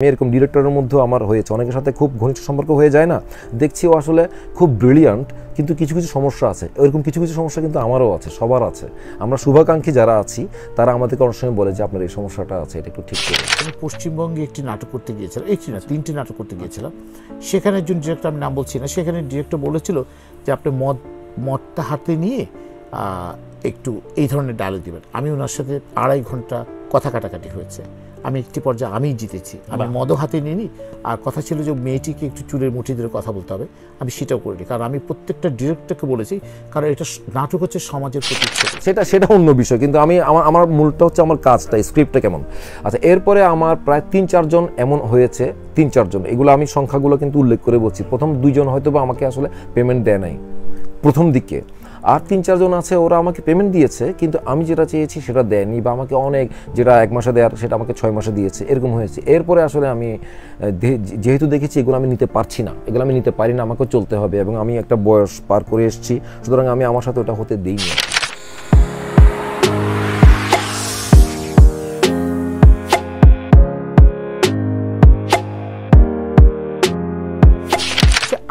এরকম ডিরেক্টরের মধ্যেও আমার হয়েছে, অনেকের সাথে খুব ঘনিষ্ঠ সম্পর্ক হয়ে যায় না, দেখছি ও আসলে খুব ব্রিলিয়ান্ট, কিন্তু কিছু কিছু সমস্যা আছে। এরকম কিছু কিছু সমস্যা কিন্তু আমারও আছে, সবার আছে। আমরা শুভাকাঙ্ক্ষী যারা আছি তারা আমাদেরকে অনেক সময় বলে যে আপনার এই সমস্যাটা আছে, এটা একটু ঠিক করুন। আমি পশ্চিমবঙ্গে একটি নাটক করতে গিয়েছিলাম, একটি না 3টি নাটক করতে গিয়েছিলাম। সেখানে একজন ডিরেক্টর, আমি নাম বলছি না, সেখানে ডিরেক্টর বলেছিল যে আপনি মদটা হাতে নিয়ে একটু এই ধরনের ডায়লগ দেবেন। আমি ওনার সাথে 2.5 ঘন্টা কথা কাটাকাটি হয়েছে। আমি একটি পর্যায়ে আমিই জিতেছি। আমি মদও হাতে নিইনি, আর কথা ছিল যে মেয়েটিকে একটু চুলের মুঠি ধরে কথা বলতে হবে, আমি সেটাও করিনি। কারণ আমি প্রত্যেকটা ডিরেক্টরকে বলেছি, কারণ এটা নাটক হচ্ছে সমাজের প্রতি, সেটা অন্য বিষয়। কিন্তু আমি আমার মূলটা হচ্ছে আমার কাজটা, স্ক্রিপ্টটা কেমন। আচ্ছা, এরপরে আমার প্রায় 3-4 জন এমন হয়েছে, 3-4 জন, এগুলো আমি সংখ্যাগুলো কিন্তু উল্লেখ করে বলছি। প্রথম 2 জন হয়তো বা আমাকে আসলে পেমেন্ট দেয় নাই প্রথম দিকে, আর 3-4 জন আছে ওরা আমাকে পেমেন্ট দিয়েছে, কিন্তু আমি যেটা চেয়েছি সেটা দেয়নি, বা আমাকে অনেক, যেটা 1 মাসে দেওয়ার সেটা আমাকে 6 মাসে দিয়েছে, এরকম হয়েছে। এরপরে আসলে আমি যেহেতু দেখেছি এগুলো আমি নিতে পারছি না, এগুলো আমি নিতে পারি না, আমাকেও চলতে হবে, এবং আমি একটা বয়স পার করে এসেছি, সুতরাং আমি আমার সাথে ওটা হতে দিইনি।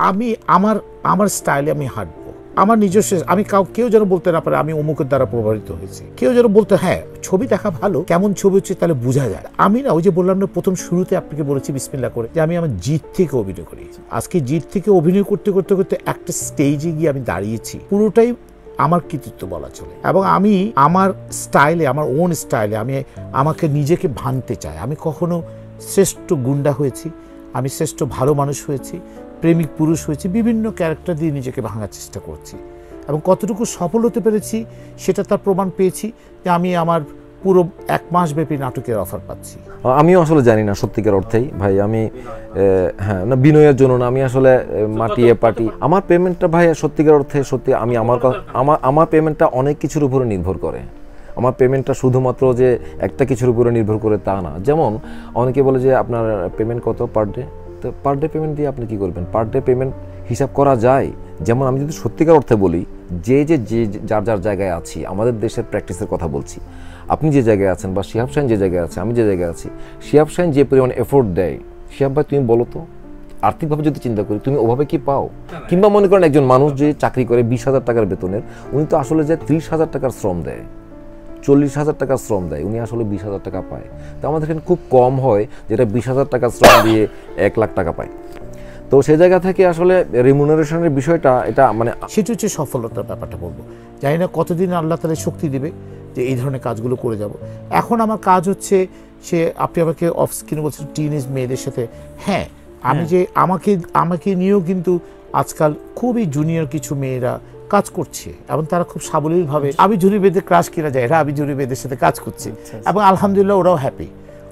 আমি আমার স্টাইলে আমি হাঁটবো, আমার নিজস্ব, আমি কেউ যেন বলতে না পারে আমি অমুকের দ্বারা প্রভাবিত হয়েছি। কেউ যেন বলতে, হ্যাঁ ছবি দেখা ভালো, কেমন ছবি হচ্ছে তাহলে বোঝা যায়। আমি না, ওই যে বললাম না প্রথম শুরুতে আপনাকে বলেছি বিসমিল্লাহ করে, যে আমি আমার জিত থেকে অভিনয় করি। আজকে জিত থেকে অভিনয় করতে করতে করতে একটা স্টেজে গিয়ে আমি দাঁড়িয়েছি, পুরোটাই আমার কৃতিত্ব বলা চলে। এবং আমি আমার স্টাইলে, আমার ওন স্টাইলে আমি আমাকে নিজেকে ভাঙতে চাই। আমি কখনো শ্রেষ্ঠ গুন্ডা হয়েছি, আমি শ্রেষ্ঠ ভালো মানুষ হয়েছি, প্রেমিক পুরুষ হয়েছি, বিভিন্ন ক্যারেক্টার দিয়ে নিজেকে ভাঙার চেষ্টা করছি, এবং কতটুকু সফল হতে পেরেছি সেটা তার প্রমাণ পেয়েছি যে আমি আমার পুরো 1 মাস ব্যাপী নাটকের অফার পাচ্ছি। আমিও আসলে জানি না সত্যিকার অর্থেই ভাই, আমি হ্যাঁ না, বিনয়ের জন্য না, আমি আসলে মাটিয়ে পাটি আমার পেমেন্টটা ভাই সত্যিকার অর্থে সত্যি আমি আমার পেমেন্টটা অনেক কিছুর উপরে নির্ভর করে। আমার পেমেন্টটা শুধুমাত্র যে একটা কিছুর উপরে নির্ভর করে তা না। যেমন অনেকে বলে যে আপনার পেমেন্ট কত পার ডে, তো পার ডে পেমেন্ট দিয়ে আপনি কী করবেন? পার ডে পেমেন্ট হিসাব করা যায়। যেমন আমি যদি সত্যিকার অর্থে বলি, যে যার জায়গায় আছি, আমাদের দেশের প্র্যাকটিসের কথা বলছি, আপনি যে জায়গায় আছেন বা শিহাব শাহিন যে জায়গায় আছে, আমি যে জায়গায় আছি, শিহাব শাহিন যে পরিমাণ এফোর্ট দেয়, শিহাব ভাই তুমি বলো তো, আর্থিকভাবে যদি চিন্তা করি তুমি ওভাবে কি পাও? কিংবা মনে করেন একজন মানুষ যে চাকরি করে 20,000 টাকার বেতনের, উনি তো আসলে যে 30,000 টাকার শ্রম দেয়, 40,000 টাকার শ্রম দেয়, উনি আসলে 20,000 টাকা পায়। তো আমাদের এখানে খুব কম হয় যেটা 20,000 টাকার শ্রম দিয়ে 1 লাখ টাকা পায়। তো সেই জায়গা থেকে আসলে রিমুনারেশনের বিষয়টা, এটা মানে সেটা হচ্ছে সফলতার ব্যাপারটা বলবো। জানি না কতদিন আল্লাহ তাআলা শক্তি দিবে যে এই ধরনের কাজগুলো করে যাব। এখন আমার কাজ হচ্ছে, সে আপনি আমাকে অফ স্ক্রিনে বলছেন টিনেজ মেয়েদের সাথে, হ্যাঁ আমি যে আমাকে নিয়েও কিন্তু আজকাল খুবই জুনিয়র কিছু মেয়েরা কাজ করছে, এবং তারা খুব সাবলীলভাবে আবিজুরি বেদে ক্রাশ কিনা যায়, এরা আবিজুরি বেদের সাথে কাজ করছে, এবং আলহামদুলিল্লাহ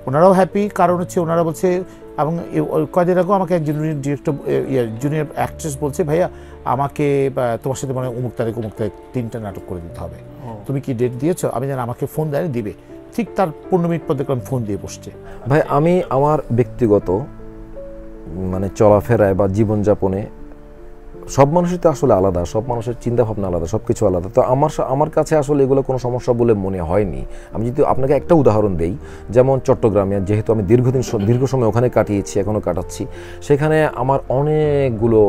ওনারাও হ্যাপি। কারণ হচ্ছে ওনারা বলছে, এবং কয়েকদিন আগেও আমাকে একজন জুনিয়র অ্যাক্ট্রেস বলছে, ভাইয়া আমাকে তোমার সাথে মানে অমুক তারিখ 3টা নাটক করে দিতে হবে, তুমি কি ডেট দিয়েছো? আমি জানি আমাকে ফোন দেয়নি, দিবে, ঠিক তার 15 মিনিট পর দেখলাম ফোন দিয়ে বসছে। ভাই আমি আমার ব্যক্তিগত মানে চলাফেরায় বা জীবনযাপনে সব মানুষই তো আসলে আলাদা, সব মানুষের চিন্তাভাবনা আলাদা, সব কিছু আলাদা। তো আমার কাছে আসলে এগুলো কোনো সমস্যা বলে মনে হয়নি। আমি যদি আপনাকে একটা উদাহরণ দেই, যেমন চট্টগ্রামে, যেহেতু আমি দীর্ঘ সময় ওখানে কাটিয়েছি, এখনও কাটাচ্ছি, সেখানে আমার অনেকগুলো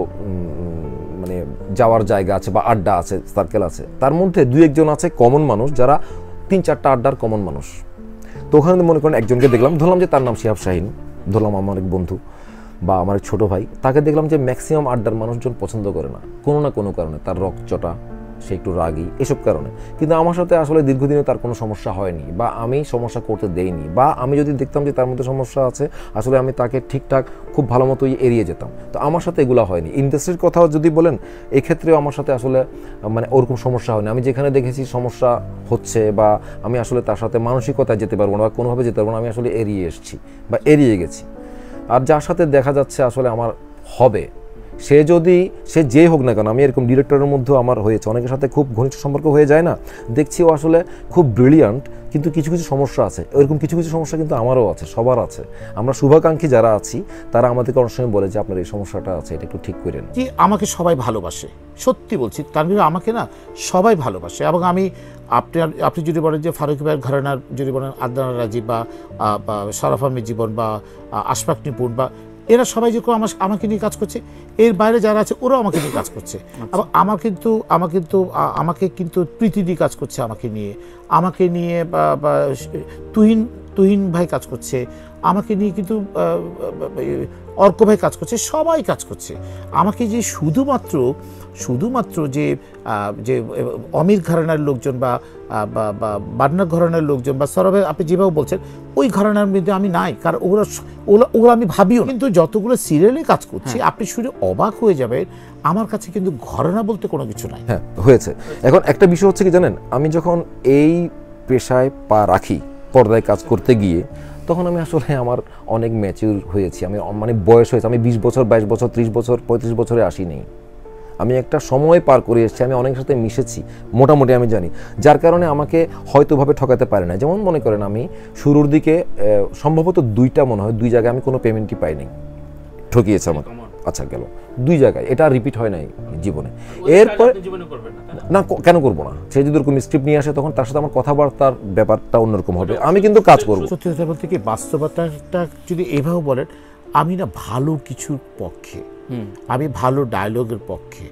মানে যাওয়ার জায়গা আছে বা আড্ডা আছে, সার্কেল আছে। তার মধ্যে 2-1 জন আছে কমন মানুষ, যারা 3-4টা আড্ডার কমন মানুষ। তো ওখানে মনে করেন একজনকে দেখলাম, ধরলাম যে তার নাম শিহাব শাহিন, ধরলাম আমার এক বন্ধু বা আমার ছোট ভাই, তাকে দেখলাম যে ম্যাক্সিমাম আড্ডার মানুষজন পছন্দ করে না, কোনো না কোনো কারণে, তার রকচটা, সে একটু রাগী, এসব কারণে। কিন্তু আমার সাথে আসলে দীর্ঘদিনে তার কোনো সমস্যা হয়নি, বা আমি সমস্যা করতে দেইনি, বা আমি যদি দেখতাম যে তার মধ্যে সমস্যা আছে, আসলে আমি তাকে ঠিকঠাক খুব ভালো মতোই এড়িয়ে যেতাম। তো আমার সাথে এগুলো হয়নি। ইন্ডাস্ট্রির কথাও যদি বলেন, এক্ষেত্রেও আমার সাথে আসলে মানে ওরকম সমস্যা হয়নি। আমি যেখানে দেখেছি সমস্যা হচ্ছে, বা আমি আসলে তার সাথে মানসিকতায় যেতে পারবো না বা কোনোভাবে যেতে পারবো না, আমি আসলে এড়িয়ে এসেছি বা এড়িয়ে গেছি। আর যার সাথে দেখা যাচ্ছে আসলে আমার হবে, সে যেই হোক না কেন, আমি এরকম ডিরেক্টরের মধ্যেও আমার হয়েছে, অনেকের সাথে খুব ঘনিষ্ঠ সম্পর্ক হয়ে যায় না, দেখছি ও আসলে খুব ব্রিলিয়ান্ট, কিন্তু কিছু কিছু সমস্যা আছে, এরকম কিছু কিছু সমস্যা কিন্তু আমারও আছে, সবার আছে। আমরা শুভাকাঙ্ক্ষী যারা আছি তারা আমাদেরকে অনেক সময় বলে যে আপনার এই সমস্যাটা আছে, এটা একটু ঠিক করেন। যে আমাকে সবাই ভালোবাসে, সত্যি বলছি, তানভীর আমাকে না সবাই ভালোবাসে। এবং আমি আপনি যদি বলেন যে ফারুক ভাইয়ের ঘরানার, যদি বলেন আদনান রাজীব বা শরাফ আহমেদ জীবন বা আশফাক নিপুণ বা এরা সবাই যে আমাকে নিয়ে কাজ করছে, এর বাইরে যারা আছে ওরাও আমাকে নিয়ে কাজ করছে। এবং আমাকে কিন্তু প্রীতি দিয়ে কাজ করছে আমাকে নিয়ে বা তুহিন ভাই কাজ করছে আমাকে নিয়ে, কিন্তু অর্ক ভাই কাজ করছে, সবাই কাজ করছে আমাকে। যে শুধুমাত্র যে অমির ঘরানার লোকজন বা বান্না ঘরানার লোকজন বা সরবে আপনি যেভাবে বলছেন ওই ঘরানার মধ্যে আমি নাই, কারণ ওগুলো আমি ভাবিও। কিন্তু যতগুলো সিরিয়ালে কাজ করছি আপনি শুনে অবাক হয়ে যাবেন, আমার কাছে কিন্তু ঘরানা বলতে কোনো কিছু নাই। হ্যাঁ, হয়েছে। এখন একটা বিষয় হচ্ছে কি জানেন, আমি যখন এই পেশায় পা রাখি পর্দায় কাজ করতে গিয়ে, তখন আমি আসলে আমার অনেক ম্যাচিউর হয়েছি, আমি মানে বয়স হয়েছে, আমি 20 বছর 22 বছর 30 বছর 35 বছরে আসিনি, আমি একটা সময় পার করে এসেছি, আমি অনেকের সাথে মিশেছি, মোটামুটি আমি জানি, যার কারণে আমাকে হয়তোভাবে ঠকাতে পারে না। যেমন মনে করেন আমি শুরুর দিকে সম্ভবত 2টা মনে হয় 2 জায়গায় আমি কোনো পেমেন্টই পাইনি, ঠকিয়েছে আমাকে। আচ্ছা গেল 2 জায়গায়, এটা রিপিট হয় নাই জীবনে। এরপর না, কেন করবো না? সে যদি ওরকম স্ক্রিপ্ট নিয়ে আসে তখন তার সাথে আমার কথাবার্তার ব্যাপারটা অন্যরকম হবে, আমি কিন্তু কাজ করবো। সত্যি কথা বলতে কি, বাস্তবতাটা যদি এভাবে বলেন, আমি না ভালো কিছুর পক্ষে, আমি ভালো ডায়লগের পক্ষে।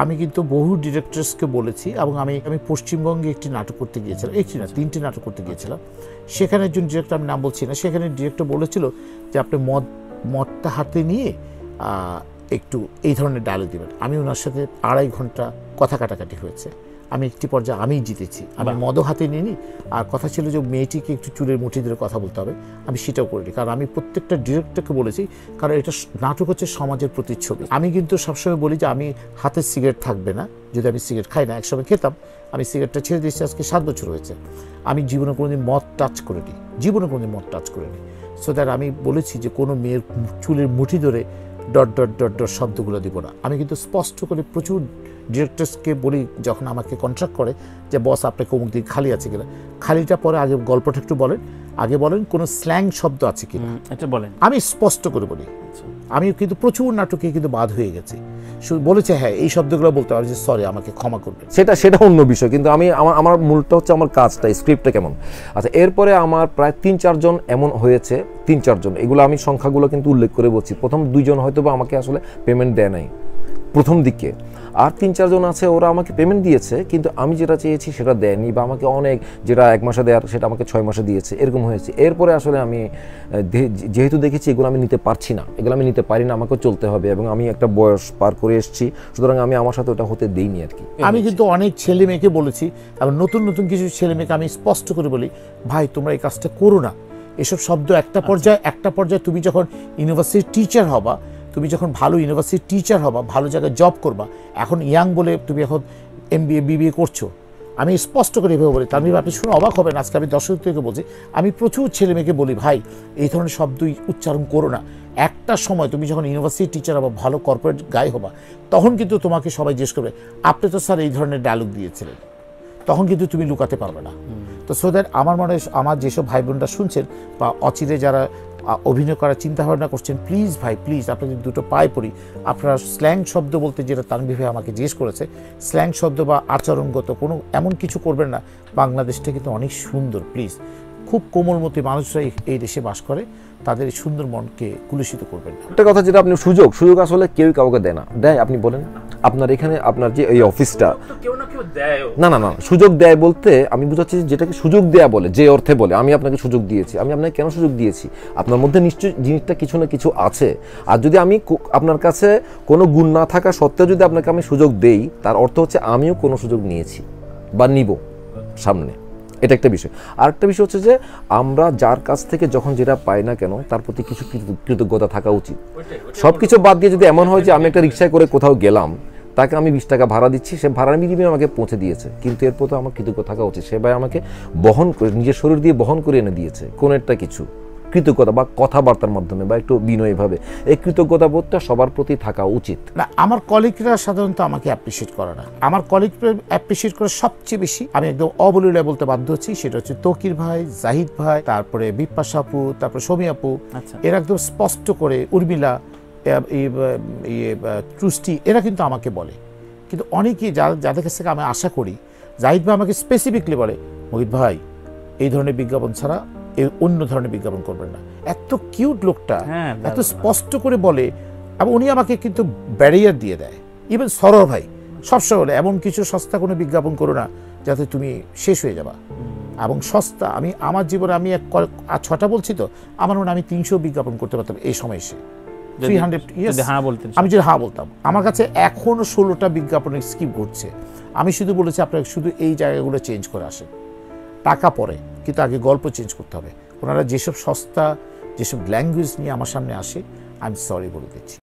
আমি কিন্তু বহু ডিরেক্টরসকে বলেছি, এবং আমি পশ্চিমবঙ্গে একটি নাটক করতে গিয়েছিলাম, একটি না 3টে নাটক করতে গিয়েছিলাম। সেখানে একজন ডিরেক্টর, আমি নাম বলছি না, সেখানে ডিরেক্টর বলেছিল যে আপনি মদটা হাতে নিয়ে একটু এই ধরনের ডায়লগ দেবেন। আমি ওনার সাথে 2.5 ঘন্টা কথা কাটাকাটি হয়েছে, আমি একটি পর্যায়ে আমিই জিতেছি। আমি মদও হাতে নিইনি, আর কথা ছিল যে মেয়েটিকে একটু চুলের মুঠি ধরে কথা বলতে হবে, আমি সেটাও করিনি। কারণ আমি প্রত্যেকটা ডিরেক্টরকে বলেছি, কারণ এটা নাটক হচ্ছে সমাজের প্রতিচ্ছবি। আমি কিন্তু সবসময় বলি যে আমি হাতে সিগারেট থাকবে না, যদি আমি সিগারেট খাই না, একসময় খেতাম, আমি সিগারেটটা ছেড়ে দিয়েছি, আজকে 7 বছর হয়েছে। আমি জীবনে কোনোদিন মদ টাচ করিনি, সো দ্যাট আমি বলেছি যে কোনো মেয়ের চুলের মুঠি ধরে ডট ডট ডট ডট শব্দগুলো দিব না। আমি কিন্তু স্পষ্ট করে প্রচুর ডিরেক্টরসকে বলি, যখন আমাকে কন্ট্রাক্ট করে যে বস আপনাকে অমুক দিন খালি আছে কিনা, খালিটা পরে আগে গল্পটা একটু বলেন, আগে বলেন কোনো স্ল্যাং শব্দ আছে কিনা, এটা বলেন। আমি স্পষ্ট করে বলি। আমি কিন্তু প্রচুর নাটকে কিন্তু বাদ হয়ে গেছি, শুধু বলেছে হ্যাঁ এই শব্দগুলো বলতে পারি, যে সরি আমাকে ক্ষমা করবেন, সেটা অন্য বিষয়। কিন্তু আমি আমার মূলটা হচ্ছে আমার কাজটা, স্ক্রিপ্টটা কেমন। আচ্ছা, এরপরে আমার প্রায় 3-4 জন এমন হয়েছে, 3-4 জন, এগুলো আমি সংখ্যাগুলো কিন্তু উল্লেখ করে বলছি। প্রথম 2 জন হয়তো বা আমাকে আসলে পেমেন্ট দেয় নাই প্রথম দিকে, আর 3-4 জন আছে ওরা আমাকে পেমেন্ট দিয়েছে, কিন্তু আমি যেটা চেয়েছি সেটা দেয়নি, বা আমাকে অনেক, যেটা 1 মাসে দেওয়ার সেটা আমাকে 6 মাসে দিয়েছে, এরকম হয়েছে। এরপরে আসলে আমি যেহেতু দেখেছি এগুলো আমি নিতে পারছি না, এগুলো আমি নিতে পারি না, আমাকেও চলতে হবে, এবং আমি একটা বয়স পার করে এসেছি, সুতরাং আমি আমার সাথে ওটা হতে দিইনি আর কি। আমি কিন্তু অনেক ছেলে মেয়েকে বলেছি, এবং নতুন কিছু ছেলে মেয়েকে আমি স্পষ্ট করে বলি, ভাই তোমরা এই কাজটা করো না, এসব শব্দ একটা পর্যায়ে তুমি যখন ইউনিভার্সিটির টিচার হবা, তুমি যখন ভালো ইউনিভার্সিটির টিচার হবা, ভালো জায়গায় জব করবা, এখন ইয়াং বলে তুমি এখন MBA BBA করছো, আমি স্পষ্ট করে এভাবে বলি। তার আপনি শুনে অবাক হবেন, আজকে আমি দর্শক থেকে বলছি, আমি প্রচুর ছেলে মেয়েকে বলি, ভাই এই ধরনের শব্দই উচ্চারণ করো না। একটা সময় তুমি যখন ইউনিভার্সিটি টিচার হবা, ভালো কর্পোরেট গাই হবা, তখন কিন্তু তোমাকে সবাই জিজ্ঞেস করবে আপনি তো স্যার এই ধরনের ডায়লগ দিয়েছিলেন, তখন কিন্তু তুমি লুকাতে পারবে না। তো সো দ্যাট আমার মনে হয় আমার যেসব ভাই বোনরা শুনছেন বা অচিরে যারা অভিনয় করার চিন্তা ভাবনা করছেন, প্লিজ ভাই প্লিজ, আপনাদের দুটো পায়ে পড়ি, আপনারা স্ল্যাং শব্দ বলতে, যেটা তানভীর ভাই আমাকে জিজ্ঞেস করেছে, স্ল্যাং শব্দ বা আচরণগত কোনো এমন কিছু করবেন না। বাংলাদেশটা কিন্তু অনেক সুন্দর, প্লিজ, খুব কোমলমতি মানুষরা এই দেশে বাস করে, তাদের এই সুন্দর মনকে কুলুষিত করবেন না। একটা কথা, যেটা আপনি সুযোগ আসলে কেউ কাউকে দেয় না, দেয় আপনি বলেন, আপনার এখানে আপনার যে এই অফিসটা, না সুযোগ দেয় বলতে আমি বুঝাচ্ছি যেটাকে সুযোগ দেয়া বলে, যে অর্থে বলে আমি আপনাকে সুযোগ দিয়েছি। আমি আপনাকে কেন সুযোগ দিয়েছি? আপনার মধ্যে নিশ্চয়ই জিনিসটা কিছু না কিছু আছে, আর যদি আমি আপনার কাছে কোনো গুণ না থাকা সত্ত্বেও যদি আপনাকে আমি সুযোগ দেই, তার অর্থ হচ্ছে আমিও কোনো সুযোগ নিয়েছি বা নিব সামনে। এটা একটা বিষয়। আরেকটা বিষয় হচ্ছে যে আমরা যার কাছ থেকে যখন যেটা পাই না কেন, তার প্রতি কিছু কৃতজ্ঞতা থাকা উচিত। সব কিছু বাদ দিয়ে যদি এমন হয় যে আমি একটা রিক্সায় করে কোথাও গেলাম, তাকে আমি 20 টাকা ভাড়া দিচ্ছি, সে ভাড়ার বিনিময়ে আমাকে পৌঁছে দিয়েছে, কিন্তু এরপর তো আমার কৃতজ্ঞ থাকা উচিত, সে ভাই আমাকে বহন করে, নিজের শরীর দিয়ে বহন করে এনে দিয়েছে, কোন একটা কিছু, কৃতজ্ঞতা বা কথাবার্তার মাধ্যমে বা একটু বিনয়ীভাবে এই কৃতজ্ঞতা বোধটা সবার প্রতি থাকা উচিত। না, আমার কলিগরা সাধারণত আমাকে অ্যাপ্রিসিয়েট করে না। আমার কলিগরা অ্যাপ্রিসিয়েট করে সবচেয়ে বেশি, আমি একদম অবলীলায় বলতে বাধ্য হচ্ছি, সেটা হচ্ছে তকির ভাই, জাহিদ ভাই, তারপরে বিপাশা আপু, তারপরে সমী আপু। এরা একদম স্পষ্ট করে, উর্মিলা, ট্রুস্টি, এরা কিন্তু আমাকে বলে। কিন্তু অনেকেই যাদের কাছ থেকে আমি আশা করি, জাহিদ ভাই আমাকে স্পেসিফিকলি বলে, মোহিত ভাই এই ধরনের বিজ্ঞাপন ছাড়া এই অন্য ধরনের বিজ্ঞাপন করবেন না। এত কিউট লোকটা, এত স্পষ্ট করে বলে, এবং উনি আমাকে কিন্তু ব্যারিয়ার দিয়ে দেয়। ইভেন সরোর ভাই সবসময় বলে, এমন কিছু সস্তা কোনো বিজ্ঞাপন করো না যাতে তুমি শেষ হয়ে যাবা। এবং সস্তা, আমি আমার জীবনে আমি 6টা বলছি তো, আমার মনে হয় আমি 300 বিজ্ঞাপন করতে পারতাম এই সময় এসে। 300, আমি যদি হ্যাঁ বলতাম। আমার কাছে এখনো 16টা বিজ্ঞাপনের স্কিপ ঘুরছে। আমি শুধু বলেছি আপনাকে শুধু এই জায়গাগুলো চেঞ্জ করে আসেন, টাকা পরে, কিন্তু আগে গল্প চেঞ্জ করতে হবে। ওনারা যেসব সস্তা, যেসব ল্যাঙ্গুয়েজ নিয়ে আমার সামনে আসে, আমি সরি বলে দিচ্ছি।